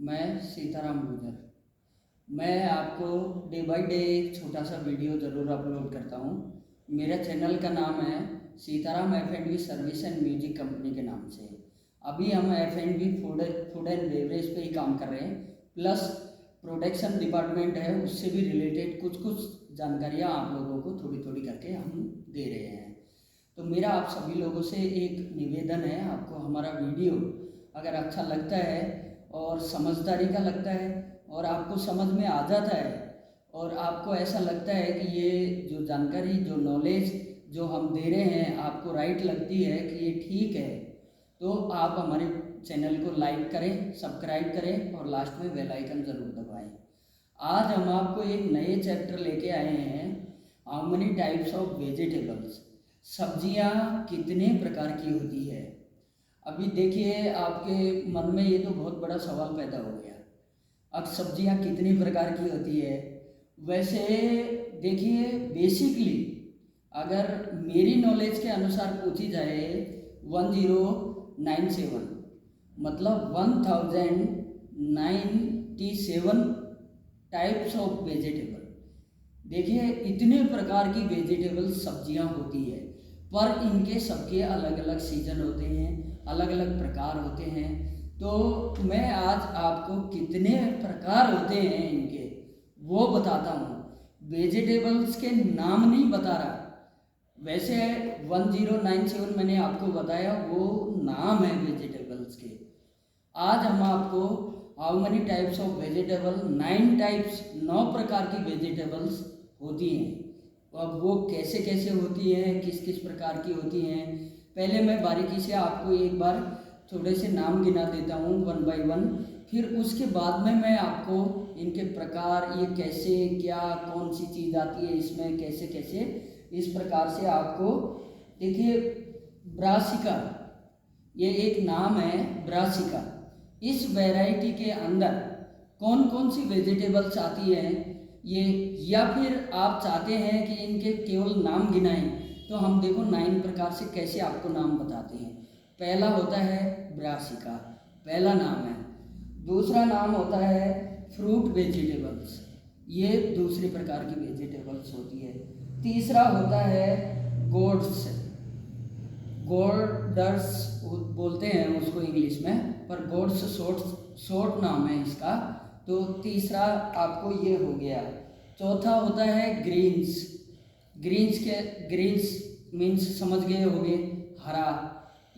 मैं सीताराम गुजर। मैं आपको डे बाय डे एक छोटा सा वीडियो ज़रूर अपलोड करता हूँ। मेरा चैनल का नाम है Sitaram F&B service and music company के नाम से। अभी हम F&B फूड एंड बेवरेज पे ही काम कर रहे हैं, प्लस प्रोडक्शन डिपार्टमेंट है, उससे भी रिलेटेड कुछ कुछ जानकारियाँ आप लोगों को थोड़ी थोड़ी करके हम दे रहे हैं। तो मेरा आप सभी लोगों से एक निवेदन है, आपको हमारा वीडियो अगर अच्छा लगता है और समझदारी का लगता है और आपको समझ में आ जाता है और आपको ऐसा लगता है कि ये जो जानकारी, जो नॉलेज जो हम दे रहे हैं आपको राइट लगती है कि ये ठीक है, तो आप हमारे चैनल को लाइक करें, सब्सक्राइब करें और लास्ट में बेल आइकन ज़रूर दबाएं। आज हम आपको एक नए चैप्टर लेके आए हैं, how many types of vegetables. सब्जियां कितने प्रकार की होती है। अभी देखिए, आपके मन में ये तो बहुत बड़ा सवाल पैदा हो गया, अब सब्जियां कितनी प्रकार की होती है। वैसे देखिए, बेसिकली अगर मेरी नॉलेज के अनुसार पूछी जाए 1097 मतलब 1097 टाइप्स ऑफ वेजिटेबल। देखिए, इतने प्रकार की वेजिटेबल सब्जियां होती है, पर इनके सबके अलग अलग सीजन होते हैं, अलग अलग प्रकार होते हैं। तो मैं आज आपको कितने प्रकार होते हैं इनके वो बताता हूँ। वेजिटेबल्स के नाम नहीं बता रहा। वैसे 1097 मैंने आपको बताया, वो नाम है वेजिटेबल्स के। आज हम आपको how many types of vegetable, 9 types, 9 प्रकार की वेजिटेबल्स होती हैं। अब वो कैसे कैसे होती हैं, किस किस प्रकार की होती हैं, पहले मैं बारीकी से आपको एक बार थोड़े से नाम गिना देता हूँ 1 बाय 1। फिर उसके बाद में मैं आपको इनके प्रकार, ये कैसे, क्या, कौन सी चीज़ आती है इसमें, कैसे कैसे, इस प्रकार से आपको। देखिए, ब्रासिका, ये एक नाम है ब्रासिका। इस वैरायटी के अंदर कौन कौन सी वेजिटेबल्स आती हैं ये, या फिर आप चाहते हैं कि इनके केवल नाम गिनाएं, तो हम देखो 9 प्रकार से कैसे आपको नाम बताते हैं। पहला होता है ब्रासिका, पहला नाम है। दूसरा नाम होता है फ्रूट वेजिटेबल्स, ये दूसरे प्रकार की वेजिटेबल्स होती है। तीसरा होता है गोड्स, गोल्डर्स बोलते हैं उसको इंग्लिश में, पर गोड्स शॉर्ट नाम है इसका। तो तीसरा आपको ये हो गया। चौथा होता है ग्रीन्स, ग्रीन्स मीन्स समझ गए होंगे, हरा,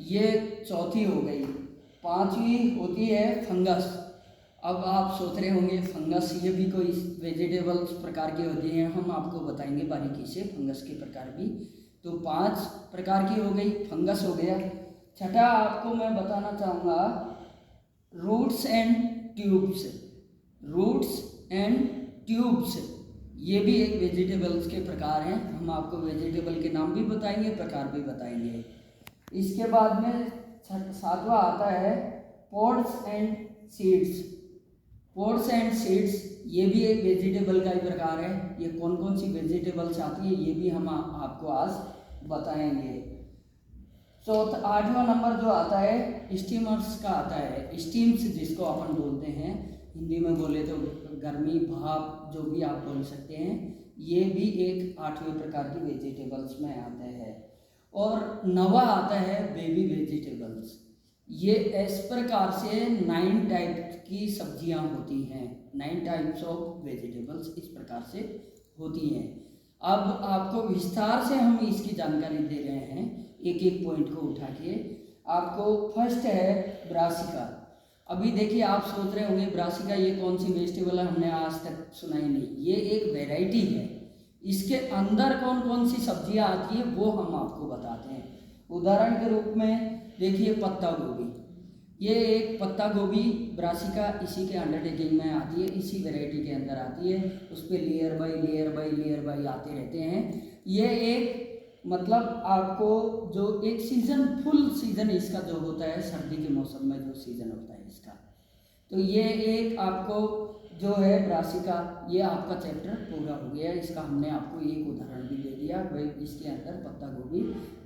ये चौथी हो गई। पांचवी होती है फंगस। अब आप सोच रहे होंगे फंगस ये भी कोई वेजिटेबल्स प्रकार की होती हैं, हम आपको बताएंगे बारीकी से फंगस के प्रकार भी। तो 5 प्रकार की हो गई, फंगस हो गया। छठा आपको मैं बताना चाहूँगा roots and tubes, roots and tubes, ये भी एक वेजिटेबल्स के प्रकार हैं। हम आपको वेजिटेबल के नाम भी बताएंगे, प्रकार भी बताएंगे। इसके बाद में 7वां आता है pods and seeds. Pods and seeds ये भी एक वेजिटेबल का ही प्रकार है। ये कौन कौन सी वेजिटेबल्स आती है ये भी हम आपको आज बताएंगे। 8वां नंबर जो आता है स्टीमर्स का आता है, स्टीम्स जिसको अपन बोलते हैं, हिंदी में बोले तो गर्मी, भाप, जो भी आप बोल सकते हैं, ये भी एक 8वें प्रकार की वेजिटेबल्स में आता है। और 9वां आता है बेबी वेजिटेबल्स। ये इस प्रकार से 9 टाइप की सब्जियां होती हैं, 9 टाइप्स ऑफ वेजिटेबल्स इस प्रकार से होती हैं। अब आपको विस्तार से हम इसकी जानकारी दे रहे हैं, एक एक पॉइंट को उठा के। आपको फर्स्ट है ब्रासिका। अभी देखिए, आप सोच रहे होंगे ब्रासिका ये कौन सी वेजिटेबल है, हमने आज तक सुना ही नहीं। ये एक वैरायटी है, इसके अंदर कौन कौन सी सब्जियां आती है वो हम आपको बताते हैं। उदाहरण के रूप में देखिए पत्ता गोभी, ये एक पत्ता गोभी ब्रासिका इसी के अंडरटेकिंग में आती है, इसी वैरायटी के अंदर आती है। उस पर layer by layer by layer by आते रहते हैं। ये एक मतलब आपको जो एक सीज़न, फुल सीज़न इसका जो होता है, सर्दी के मौसम में जो सीज़न होता है इसका, तो ये एक आपको जो है ब्रासिका, ये आपका चैप्टर पूरा हो गया। इसका हमने आपको एक उदाहरण भी दे दिया भाई। इसके अंदर पत्ता गोभी,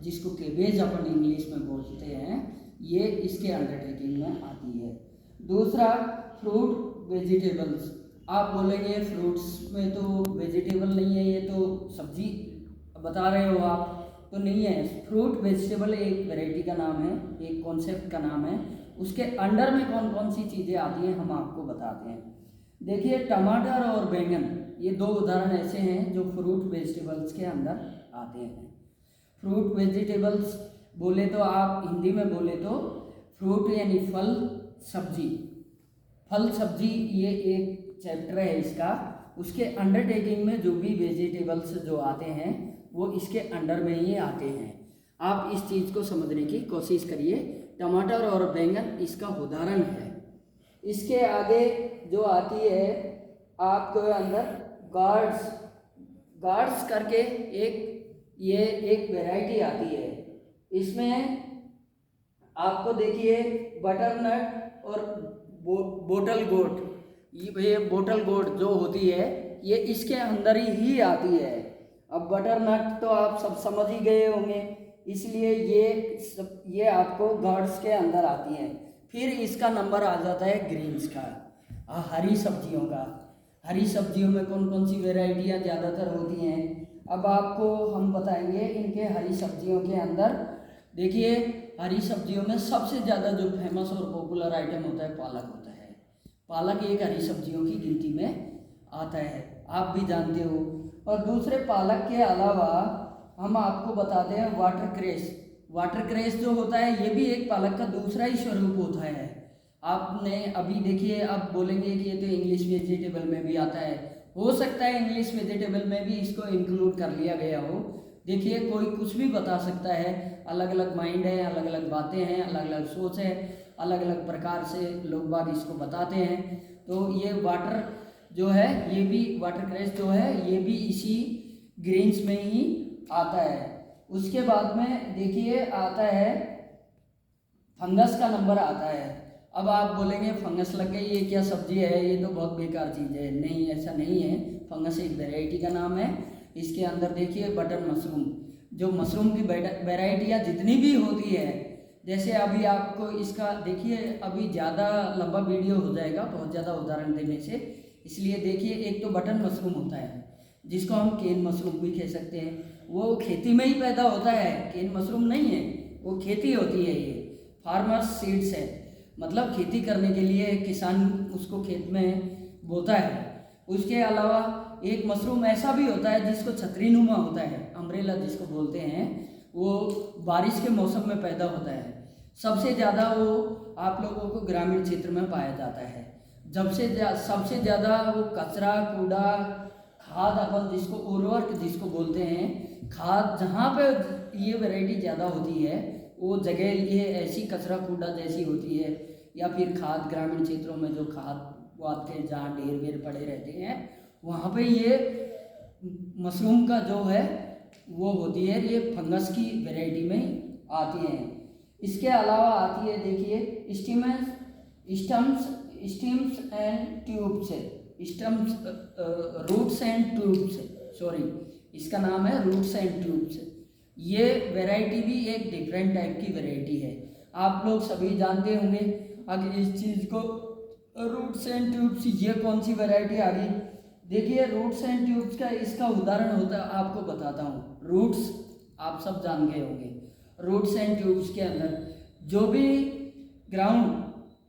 जिसको केबेज अपन इंग्लिश में बोलते हैं, ये इसके अंडरटेकिंग में आती है। दूसरा फ्रूट वेजिटेबल्स। आप बोलेंगे फ्रूट्स में तो वेजिटेबल नहीं है, ये तो सब्जी बता रहे हो आप, तो नहीं है। फ्रूट वेजिटेबल एक वैरायटी का नाम है, एक कॉन्सेप्ट का नाम है। उसके अंडर में कौन कौन सी चीज़ें आती हैं हम आपको बताते हैं। देखिए, टमाटर और बैंगन, ये दो उदाहरण ऐसे हैं जो फ्रूट वेजिटेबल्स के अंदर आते हैं। फ्रूट वेजिटेबल्स बोले तो आप हिंदी में बोले तो फ्रूट यानी फल, सब्जी। फल सब्जी ये एक चैप्टर है इसका। उसके अंडरटेकिंग में जो भी वेजिटेबल्स जो आते हैं वो इसके अंडर में ही आते हैं। आप इस चीज़ को समझने की कोशिश करिए। टमाटर और बैंगन इसका उदाहरण है। इसके आगे जो आती है आपके अंदर गार्ड्स करके एक वैरायटी आती है। इसमें आपको देखिए बटरनट और बोटल गोट, ये बोटल गोट जो होती है ये इसके अंदर ही आती है। अब बटरनट तो आप सब समझ ही गए होंगे, इसलिए ये आपको गार्ड्स के अंदर आती है। फिर इसका नंबर आ जाता है ग्रीन्स का, हरी सब्जियों का। हरी सब्जियों में कौन कौन सी वेराइटियाँ ज़्यादातर होती हैं, अब आपको हम बताएंगे। इनके हरी सब्जियों के अंदर देखिए, हरी सब्जियों में सबसे ज़्यादा जो फेमस और पॉपुलर आइटम होता है पालक होता है। पालक एक हरी सब्जियों की गिनती में आता है, आप भी जानते हो। और दूसरे पालक के अलावा हम आपको बताते हैं वाटरक्रेस। वाटरक्रेस जो होता है ये भी एक पालक का दूसरा ही स्वरूप होता है। आपने अभी देखिए, आप बोलेंगे कि ये तो इंग्लिश वेजिटेबल में भी आता है, हो सकता है इंग्लिश वेजिटेबल में भी इसको इंक्लूड कर लिया गया हो। देखिए, कोई कुछ भी बता सकता है, अलग अलग माइंड है, अलग अलग बातें हैं, अलग अलग सोच है, अलग अलग प्रकार से लोग बाग इसको बताते हैं। तो ये वाटर जो है, ये भी वाटरक्रेस जो है ये भी इसी ग्रीन्स में ही आता है। उसके बाद में देखिए आता है फंगस का नंबर आता है। अब आप बोलेंगे फंगस लग गई, ये क्या सब्जी है, ये तो बहुत बेकार चीज़ है। नहीं, ऐसा नहीं है। फंगस एक वैरायटी का नाम है। इसके अंदर देखिए बटन मशरूम, जो मशरूम की वैरायटियाँ जितनी भी होती है, जैसे अभी आपको इसका देखिए, अभी ज़्यादा लंबा वीडियो हो जाएगा बहुत ज़्यादा उदाहरण देने से, इसलिए देखिए। एक तो बटन मशरूम होता है जिसको हम केन मशरूम भी कह सकते हैं, वो खेती में ही पैदा होता है, केन मशरूम नहीं है, वो खेती होती है। ये फार्मर्स सीड्स है, मतलब खेती करने के लिए किसान उसको खेत में बोता है। उसके अलावा एक मशरूम ऐसा भी होता है जिसको छतरीनुमा होता है, अम्ब्रेला जिसको बोलते हैं, वो बारिश के मौसम में पैदा होता है। सबसे ज़्यादा वो आप लोगों को ग्रामीण क्षेत्र में पाया जाता है। सबसे ज़्यादा वो कचरा, कूड़ा, खाद, अपन जिसको उर्वरक जिसको बोलते हैं, खाद, जहाँ पे ये वैरायटी ज़्यादा होती है वो जगह ये ऐसी कचरा कूड़ा जैसी होती है, या फिर खाद ग्रामीण क्षेत्रों में जो खाद वाद के जहाँ ढेर वेर पड़े रहते हैं वहाँ पे ये मशरूम का जो है वो होती है। ये फंगस की वैरायटी में आती है। इसके अलावा आती है देखिए stems and tubes, roots and tubes, sorry, इसका नाम है रूट्स एंड ट्यूब्स। ये वैरायटी भी एक डिफरेंट टाइप की वैरायटी है, आप लोग सभी जानते होंगे। अगर इस चीज़ को रूट्स एंड ट्यूब्स, ये कौन सी वैरायटी आ गई। देखिए, रूट्स एंड ट्यूब्स का इसका उदाहरण होता है, आपको बताता हूँ। रूट्स आप सब जान गए होंगे। रूट्स एंड ट्यूब्स के अंदर जो भी ग्राउंड,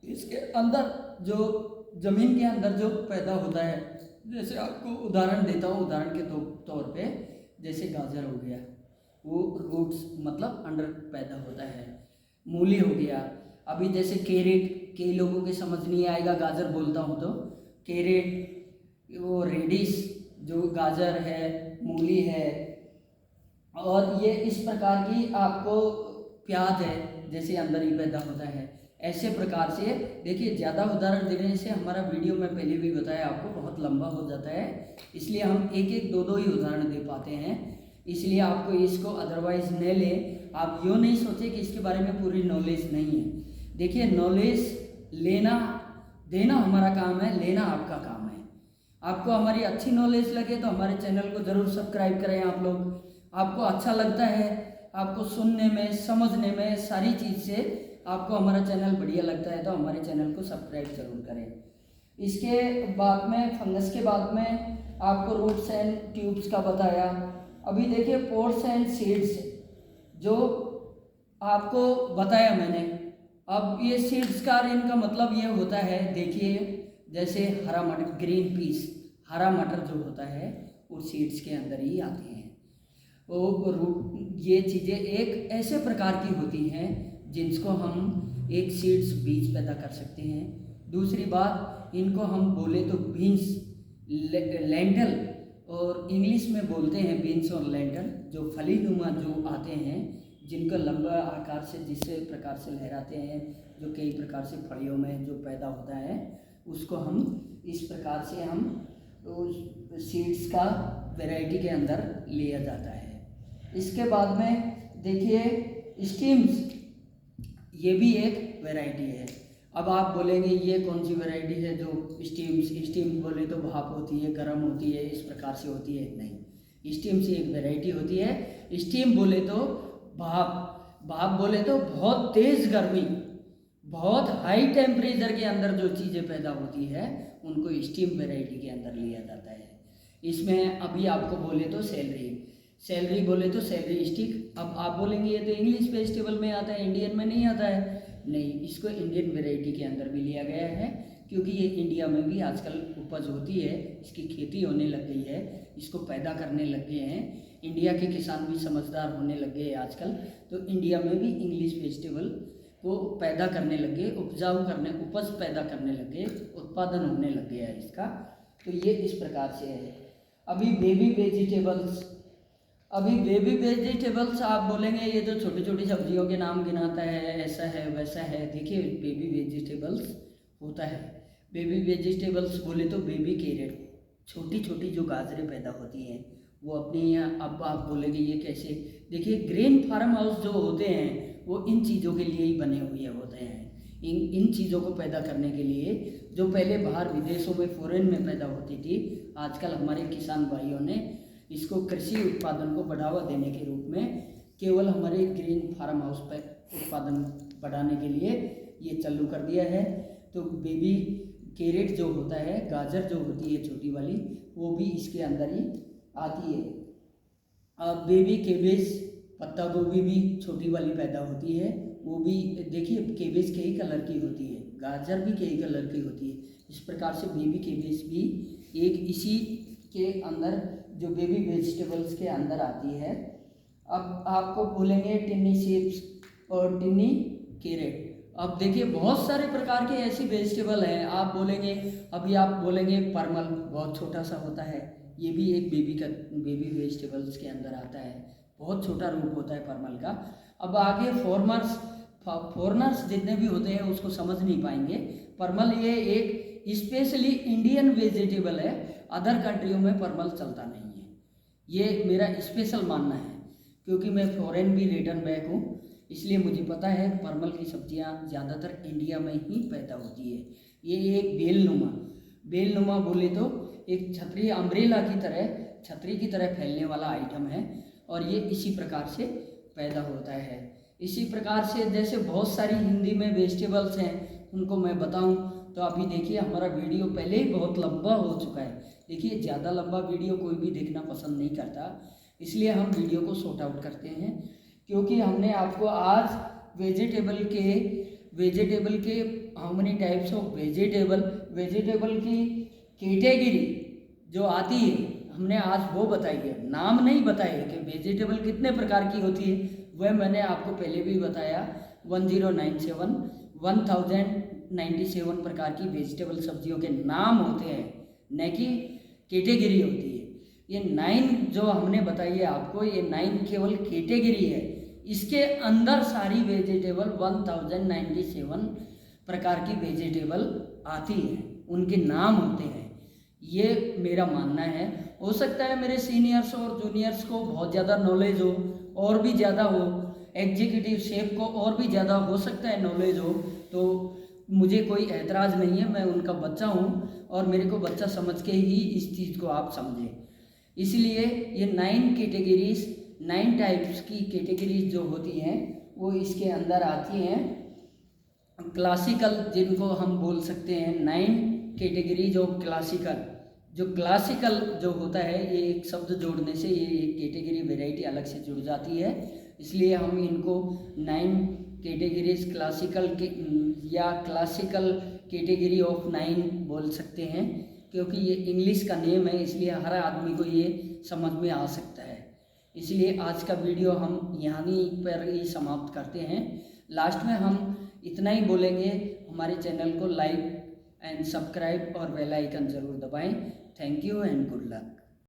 इसके अंदर जो ज़मीन के अंदर जो पैदा होता है, जैसे आपको उदाहरण देता हूँ, उदाहरण के तौर पे जैसे गाजर हो गया, वो रूट्स मतलब अंडर पैदा होता है। मूली हो गया, अभी जैसे कैरेट, कई लोगों के समझ नहीं आएगा गाजर बोलता हूँ तो, कैरेट, वो रेडिश जो गाजर है, मूली है, और ये इस प्रकार की आपको प्याज है जैसे अंदर ही पैदा होता है। ऐसे प्रकार से देखिए, ज़्यादा उदाहरण देने से हमारा वीडियो में पहले भी बताया आपको बहुत लंबा हो जाता है, इसलिए हम एक एक दो दो ही उदाहरण दे पाते हैं। इसलिए आपको इसको अदरवाइज न लें, आप यूँ नहीं सोचें कि इसके बारे में पूरी नॉलेज नहीं है। देखिए, नॉलेज लेना देना हमारा काम है, लेना आपका काम है। आपको हमारी अच्छी नॉलेज लगे तो हमारे चैनल को ज़रूर सब्सक्राइब करें। आप लोग, आपको अच्छा लगता है, आपको सुनने में, समझने में, सारी चीज़ से आपको हमारा चैनल बढ़िया लगता है तो हमारे चैनल को सब्सक्राइब जरूर करें। इसके बाद में फंगस के बाद में आपको रूट्स एंड ट्यूब्स का बताया। अभी देखिए पोर्स एंड सीड्स जो आपको बताया मैंने। अब ये सीड्स का इनका मतलब ये होता है, देखिए जैसे हरा मटर, ग्रीन पीस, हरा मटर जो होता है वो सीड्स के अंदर ही आते हैं। वो रूट, ये चीज़ें एक ऐसे प्रकार की होती हैं जिनको हम एक सीड्स बीज पैदा कर सकते हैं। दूसरी बात, इनको हम बोले तो बीन्स, लेंटल, और इंग्लिश में बोलते हैं बीन्स और लेंटल, जो फली नुमा जो आते हैं, जिनका लंबा आकार से जिस प्रकार से लहराते हैं, जो कई प्रकार से फलियों में जो पैदा होता है, उसको हम इस प्रकार से हम सीड्स का वैरायटी के अंदर लिया जाता है। इसके बाद में देखिए स्टीम्स, ये भी एक वैरायटी है। अब आप बोलेंगे ये कौन सी वैरायटी है जो स्टीम बोले तो भाप होती है, गर्म होती है, इस प्रकार से होती है? नहीं, स्टीम से एक वैरायटी होती है। स्टीम बोले तो भाप बोले तो बहुत तेज़ गर्मी, बहुत हाई टेम्परेचर के अंदर जो चीज़ें पैदा होती है उनको स्टीम वैरायटी के अंदर लिया जाता है। इसमें अभी आपको बोले तो सैलरी बोले तो सैलरी स्टिक। अब आप बोलेंगे ये तो इंग्लिश वेजिटेबल में आता है, इंडियन में नहीं आता है। नहीं, इसको इंडियन वैरायटी के अंदर भी लिया गया है, क्योंकि ये इंडिया में भी आजकल उपज होती है, इसकी खेती होने लग गई है, इसको पैदा करने लग गए हैं। इंडिया के किसान भी समझदार होने लग गए हैं आजकल, तो इंडिया में भी इंग्लिश वेजिटेबल को पैदा करने लग गए, उपज पैदा करने लग गए, उत्पादन होने लग गया है इसका। तो ये इस प्रकार से है। अभी बेबी वेजिटेबल्स आप बोलेंगे ये तो छोटी छोटी सब्जियों के नाम गिनाता है, ऐसा है वैसा है। देखिए बेबी वेजिटेबल्स होता है, बेबी वेजिटेबल्स बोले तो बेबी कैरेट, छोटी छोटी जो गाजरें पैदा होती हैं वो अपने यहाँ। अब आप बोलेंगे ये कैसे? देखिए ग्रीन फार्म हाउस जो होते हैं वो इन चीज़ों के लिए ही बने हुए होते हैं। इन चीज़ों को पैदा करने के लिए, जो पहले बाहर विदेशों में फॉरेन में पैदा होती थी, आजकल हमारे किसान भाइयों ने इसको कृषि उत्पादन को बढ़ावा देने के रूप में केवल हमारे ग्रीन फार्म हाउस पर उत्पादन बढ़ाने के लिए ये चालू कर दिया है। तो बेबी कैरेट जो होता है, गाजर जो होती है छोटी वाली, वो भी इसके अंदर ही आती है। अब बेबी केबेज, पत्ता गोभी भी छोटी वाली पैदा होती है, वो भी देखिए केबेज कई कलर की होती है, गाजर भी कई कलर की होती है। इस प्रकार से बेबी केबेज भी एक इसी के अंदर, जो बेबी वेजिटेबल्स के अंदर आती है। अब आपको बोलेंगे टिन्नी सीड्स और टिन्नी कैरेट। अब देखिए बहुत सारे प्रकार के ऐसी वेजिटेबल हैं। आप बोलेंगे, अभी आप बोलेंगे परमल, बहुत छोटा सा होता है, ये भी एक बेबी वेजिटेबल्स के अंदर आता है, बहुत छोटा रूप होता है परमल का। अब आगे फॉरनर्स जितने भी होते हैं उसको समझ नहीं पाएंगे। परमल ये एक स्पेशली इंडियन वेजिटेबल है, अदर कंट्रियों में परमल चलता नहीं है, ये मेरा स्पेशल मानना है, क्योंकि मैं फॉरेन भी रिटर्न बैक हूँ, इसलिए मुझे पता है परमल की सब्जियाँ ज़्यादातर इंडिया में ही पैदा होती है। ये एक बेलनुमा बोले तो एक छतरी, अम्ब्रेला की तरह, छतरी की तरह फैलने वाला आइटम है, और ये इसी प्रकार से पैदा होता है। इसी प्रकार से जैसे बहुत सारी हिंदी में वेजिटेबल्स हैं, उनको मैं बताऊं तो अभी देखिए हमारा वीडियो पहले ही बहुत लंबा हो चुका है। देखिए ज़्यादा लंबा वीडियो कोई भी देखना पसंद नहीं करता, इसलिए हम वीडियो को शॉर्ट आउट करते हैं, क्योंकि हमने आपको आज वेजिटेबल के how many types of vegetable की कैटेगरी जो आती है, हमने आज वो बताई है। नाम नहीं बताए कि वेजिटेबल कितने प्रकार की होती है, वह मैंने आपको पहले भी बताया। 1097 प्रकार की वेजिटेबल सब्जियों के नाम होते हैं, न कि कैटेगरी होती है। ये 9 जो हमने बताई है आपको, ये 9 केवल कैटेगरी है, इसके अंदर सारी वेजिटेबल 1097 प्रकार की वेजिटेबल आती है, उनके नाम होते हैं। ये मेरा मानना है। हो सकता है मेरे सीनियर्स और जूनियर्स को बहुत ज़्यादा नॉलेज हो, और भी ज़्यादा हो, एग्जीक्यूटिव शेफ को और भी ज़्यादा हो सकता है नॉलेज हो, तो मुझे कोई एतराज़ नहीं है, मैं उनका बच्चा हूँ और मेरे को बच्चा समझ के ही इस चीज़ को आप समझें। इसलिए ये 9 टाइप्स की कैटेगरीज जो होती हैं वो इसके अंदर आती हैं। क्लासिकल जिनको हम बोल सकते हैं 9 कैटेगरीज ऑफ क्लासिकल। जो क्लासिकल जो होता है ये एक शब्द जोड़ने से ये एक कैटेगरी वैरायटी अलग से जुड़ जाती है, इसलिए हम इनको 9 कैटेगरीज क्लासिकल के या क्लासिकल कैटेगरी ऑफ 9 बोल सकते हैं, क्योंकि ये इंग्लिश का नेम है इसलिए हर आदमी को ये समझ में आ सकता है। इसलिए आज का वीडियो हम यहीं पर ही समाप्त करते हैं। लास्ट में हम इतना ही बोलेंगे, हमारे चैनल को लाइक एंड सब्सक्राइब और बेल आइकन ज़रूर दबाएं। Thank you and good luck.